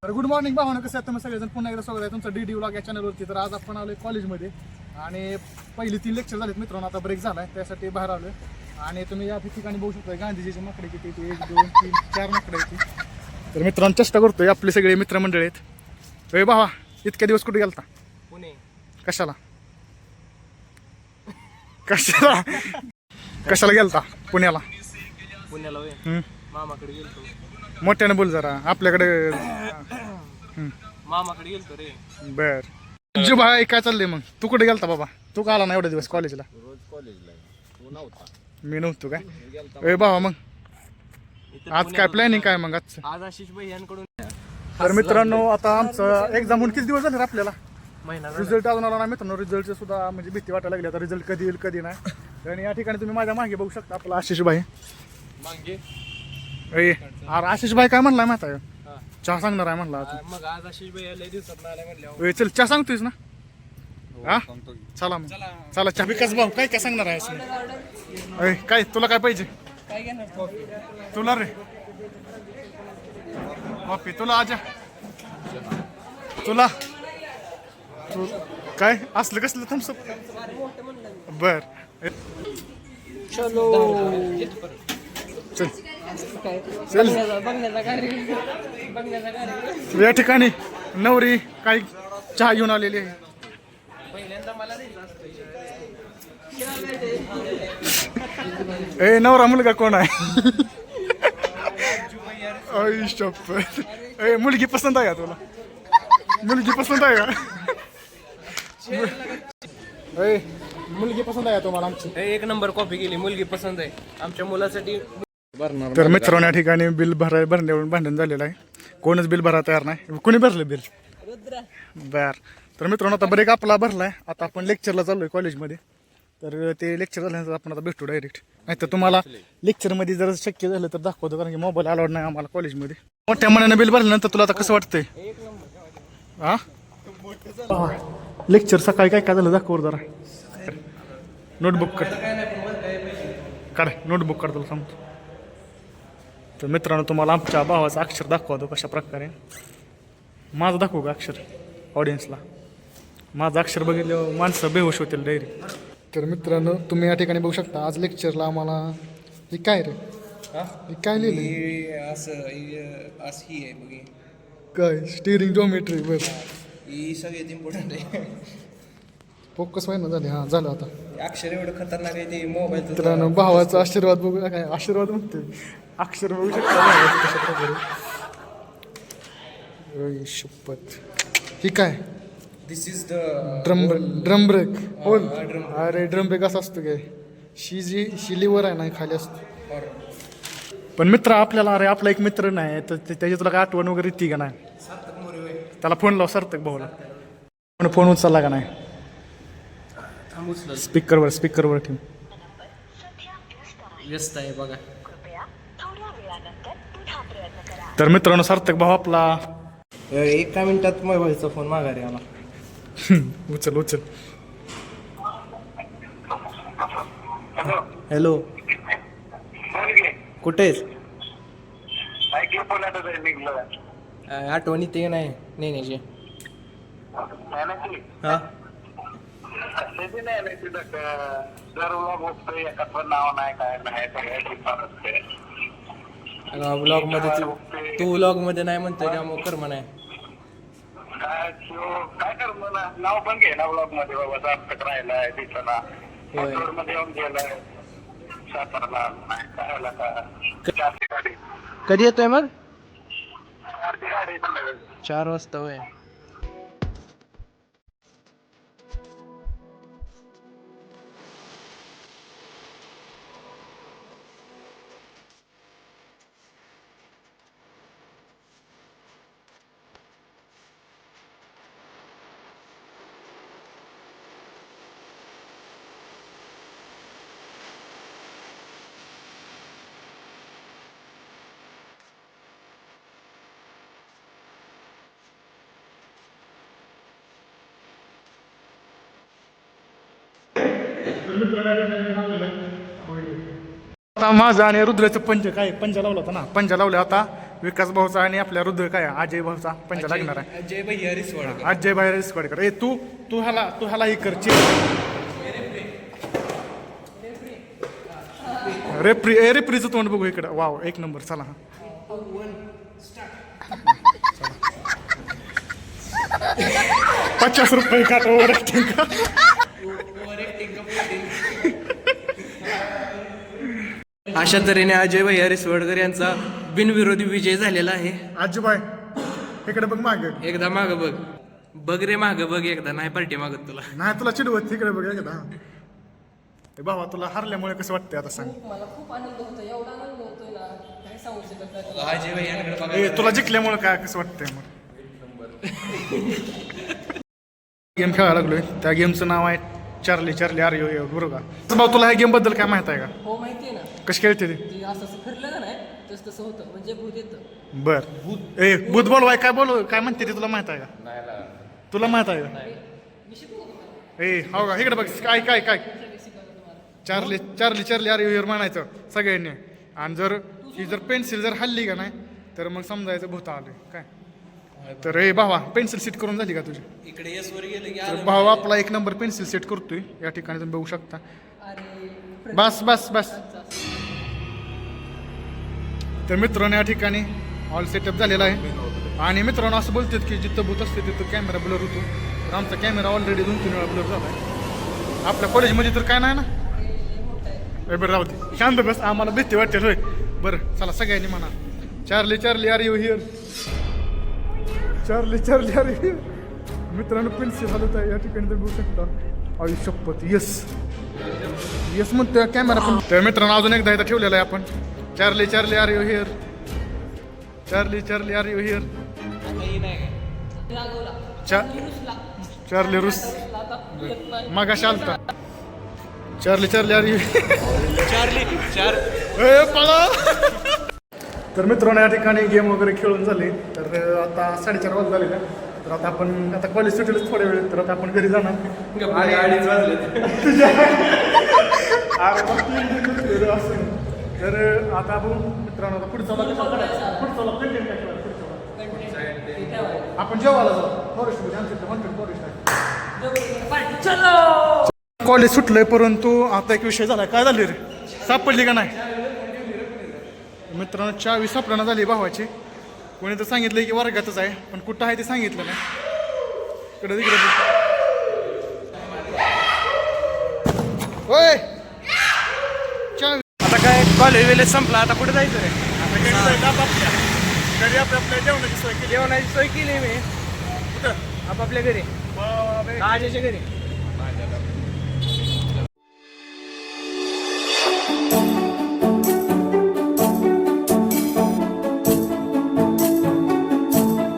तर good morning भावना, कसं आहे तुम्ही सगळेजण? पुन्हा एकदा स्वागत आहे तुमचं डी व्लॉग या चॅनलवरती. तर आज आपण आलोय कॉलेजमध्ये आणि पहिली 3 लेक्चर झालेत मित्रांनो. आता ब्रेक झालाय त्यासाठी बाहेर आलोय आणि तुम्ही या ठिकाणी बघू शकता गांधीजीचे माकडे किती ते 1 2 3 4 माकडे आहेत. तर मित्रांनो चेष्टा करतोय, आपले सगळे मित्रमंडळ आहेत. ए भावा, इतक्या दिवस कुठे गेलता? पुणे. कशाला कशाला कशाला गेलता पुण्याला? पुण्याला मामाकडे गेलतो. मोठ्याने बोल जरा, आपल्याकडे. मामाकडे गेलतो रे. बर जो भाई, काय चाललंय मग? तू कुठे गेलता बाबा? तू का आला ना एवढे दिवस कॉलेजला? रोज कॉलेजला. तू नव्हता. मी नव्हतो काय? ए बाबा, मग आज काय प्लॅनिंग काय मग आजचं? आज आशिष भाई यांकडून. तर मित्रांनो, आता आमचं एक्झाम होऊन किती दिवस झाले रे आपल्याला? महिना. रिझल्ट अजून आला ना मित्रांनो. रिझल्टचे सुद्धा म्हणजे भीती वाटायला लागली. आता रिझल्ट कधी येईल कधी नाही. आणि या ठिकाणी तुम्ही माझ्या मागे बघू शकता आपला आशिष भाई. मागे अरे आशिष भाई काय म्हणलाय माहिती आहे? चहा सांगणार आहे म्हणला. मग आज आशिष भाई लय दिवसात आला म्हणल्यावर चल चहा सांगतोयस ना? हा चला मग चला चहा. विकास भाऊ काय काय सांगणार आहे? काय तुला काय पाहिजे? काय घेणार? तुला रे कॉफी. तुला आजा तुला तू काय असलं कसलं थम्सअप? बर चलो चल चल. बघण्याचा काय या ठिकाणी नवरी काही चहा घेऊन आलेली आहे. पहिल्यांदा मला ए नवरा मुलगा कोण आहे? आई शपथ. ए मुलगी पसंत आहे का तुला? मुलगी पसंत आहे का? ए मुलगी पसंत आहे का तुम्हाला आमची? एक नंबर कॉफी केली. मुलगी पसंत आहे आमच्या मुलासाठी. तर मित्रांनो या ठिकाणी बिल भरण्यावरून भांडण झालेलं आहे. कोणच बिल भरा तयार नाही. कोणी भरलं बिल? बर. तर मित्रांनो आता ब्रेक आपला भरलाय. आता आपण लेक्चरला चाललोय कॉलेजमध्ये. तर ते लेक्चर झाल्यानंतर आपण आता भेटू डायरेक्ट. नाही तर तुम्हाला लेक्चरमध्ये जर शक्य झालं तर दाखवतो, कारण की मोबाईल अलाउड नाही आम्हाला कॉलेजमध्ये. मोठ्या मनाने बिल भरल्यानंतर तुला आता कसं वाटतंय? हा लेक्चर सकाळी काय काय झालं दाखव जरा. नोटबुक काढ नोटबुक काढ तुला सांगतो. तर मित्रांनो तुम्हाला आमच्या भावाचं अक्षर दाखवतो कशा प्रकारे. माझं दाखवू का अक्षर ऑडियन्सला? माझं अक्षर बघितल्यावर माणसं बेहोश होतील डायरेक्ट. तर मित्रांनो तुम्ही या ठिकाणी बघू शकता आज लेक्चरला आम्हाला हे काय रे? हे काय लिहिलं? असं ही आहे बघी. काय स्टिअरिंग जॉमेट्री? बर ही सगळ्यात इम्पॉर्टंट आहे. फोकस व्हायना झाले. हां झालं आता. अक्षर एवढं खतरनाक आहे ते मोबाईल. मित्रांनो भावाचा आशीर्वाद बघू. काय आशीर्वाद म्हणते? अक्षर बघू शकता भावाचं कशा प्रकारे. शपथ. ही काय? दिस इज द ड्रम ब्रेक. बोल. अरे ड्रम ब्रेक असा असतो काय? शिलीवर आहे ना खाली असतो. पण मित्र आपल्याला, अरे आपला एक मित्र नाही तर त्याची तुला काय आठवण वगैरे येते का नाही? त्याला फोन लाव सार्थक भाऊला. फोन उचलला का नाही? स्पीकरवर ठेव. व्यस्त आहे बघा. तर मित्रांनो सार्थक भाऊ आपला 1 मिनिटात मोबाईलचा फोन माघारी आला. उचल. हॅलो, कुठेच? आठवण येते नाही नेण्याची? हा ब्लॉग मध्ये तू ब्लॉग मध्ये नाही म्हणतोय का? मग कर म्हणा. काय कर म्हणा, नाव पण घे ना ब्लॉग मध्ये. बाबा सार्थक राहिलाय दिसला मध्ये येऊन गेलाय सातारला. काय आला का? कधी येतोय मग? 4 वाजता. होय. आता माझा आणि रुद्राचं पंजा लावला होता ना. पंजा लावला आता विकास भाऊचा आणि आपल्या रुद्र काय अजय भाऊचा पंचा लागणार आहे. अजय भैया रिसवाड अजय बाहेर रिस्कॉर्ड कर. तू तू ह्याला हे कर रेफ्रीचं तोंड बघू इकडं. वाव एक नंबर. चला हा 50 रुपये का ओव्हर ऍक्टिंग का. अशा तऱ्हेने अजय भैया रिसवडकर यांचा बिनविरोधी विजय झालेला आहे. आजूबाई इकडे बघ माग. एकदा माग बघ, बघ रे माग बघ एकदा, नाही पार्टी मागत तुला. नाही तुला चिडवत तिकडे बघ एकदा. बाबा तुला हरल्यामुळे कसं वाटतंय आता सांग. मला खूप आनंद होतो, एवढा आनंद होतोय ना काय सांगू शकत नाही. अजय भैयांकडे बघा. तुला जिंकल्यामुळे काय कसं वाटतंय मग. गेम खेळायला लागलोय. त्या गेमचं नाव आहे चार्ली चार्ली आर यू बरोबर का. भाऊ तुला ह्या गेम बद्दल काय माहित आहे का. हो माहितीये ना, कशी खेळते ते. जे असं असं फिरलं का नाही तसं तसं होतं म्हणजे भूत येतं. बर भूत बोलवाय काय बोल काय म्हणते ते तुला माहित आहे का. तुला माहित आहे का. हो का इकडे बघ काय काय काय Charlie Charlie Charlie are you म्हणायचं सगळ्यांनी. आणि जर ही जर पेन्सिल जर हल्ली का नाही तर मग समजायचं भूत आले काय. तर ए भावा पेन्सिल सेट करून झाली का तुझी. इकडे यस वर गेले की तर भाऊ आपला एक नंबर पेन्सिल सेट करतोय या ठिकाणी तुम्ही बघू शकता. अरे बस बस बस. तर मित्रांनो या ठिकाणी ऑल सेटअप झालेला आहे. आणि मित्रांनो असं बोलतात की जिथं भूत असते तिथं कॅमेरा ब्लर होतो. तर आमचा कॅमेरा ऑलरेडी 2-3 वेळा ब्लर झाला आहे. आपल्या कॉलेजमध्ये तर काय नाही ना. बरं राहू दे शांत बस. आम्हाला भीती वाटते होय. बरं चला सगळ्यांनी म्हणा Charlie Charlie are you here. Charlie Charlie are you here. मित्रांनो पेन्सिल हलत आहे या ठिकाणी तुम्ही बघू शकता. आयुष्यपत यस यस म्हणतोय कॅमेरा पण. तर मित्रांनो अजून एकदा इथं ठेवलेलं आहे आपण Charlie Charlie are you here. Charlie Charlie are you here. Charlie रुस मग शालता Charlie Charlie are you Charlie चार. पळा. तर मित्रांनो या ठिकाणी गेम वगैरे खेळून झाले. तर आता 4:30 वाजता झाले ना. तर आता आपण आता कॉलेज सुटेलच थोड्या वेळ. तर आता आपण घरी जाणार. आणि 2:30 वाजले. असं तर आता आपण मित्रांनो आता पुढचा आपण जेवायला जाऊ. फॉरेस्ट कॉलेज सुटलंय परंतु आता एक विषय झाला. काय झाले रे सापडली का नाही. मित्रांनो चावी सापडणं झाली भावाची. कोणी तर सांगितलं की वर्गातच आहे पण कुठं आहे ते सांगितलं नाही. इकडे तिकडे होय चावी. आता काय कॉलेज वेलेज संपला, आता कुठे जायचं रे. आता घरी जायचं आपापल्या घरी. आपल्या जेवणाची सोय केली. जेवणाची सोय केली मी कुठं आपापल्या घरी, बाबा, राजाच्या घरी.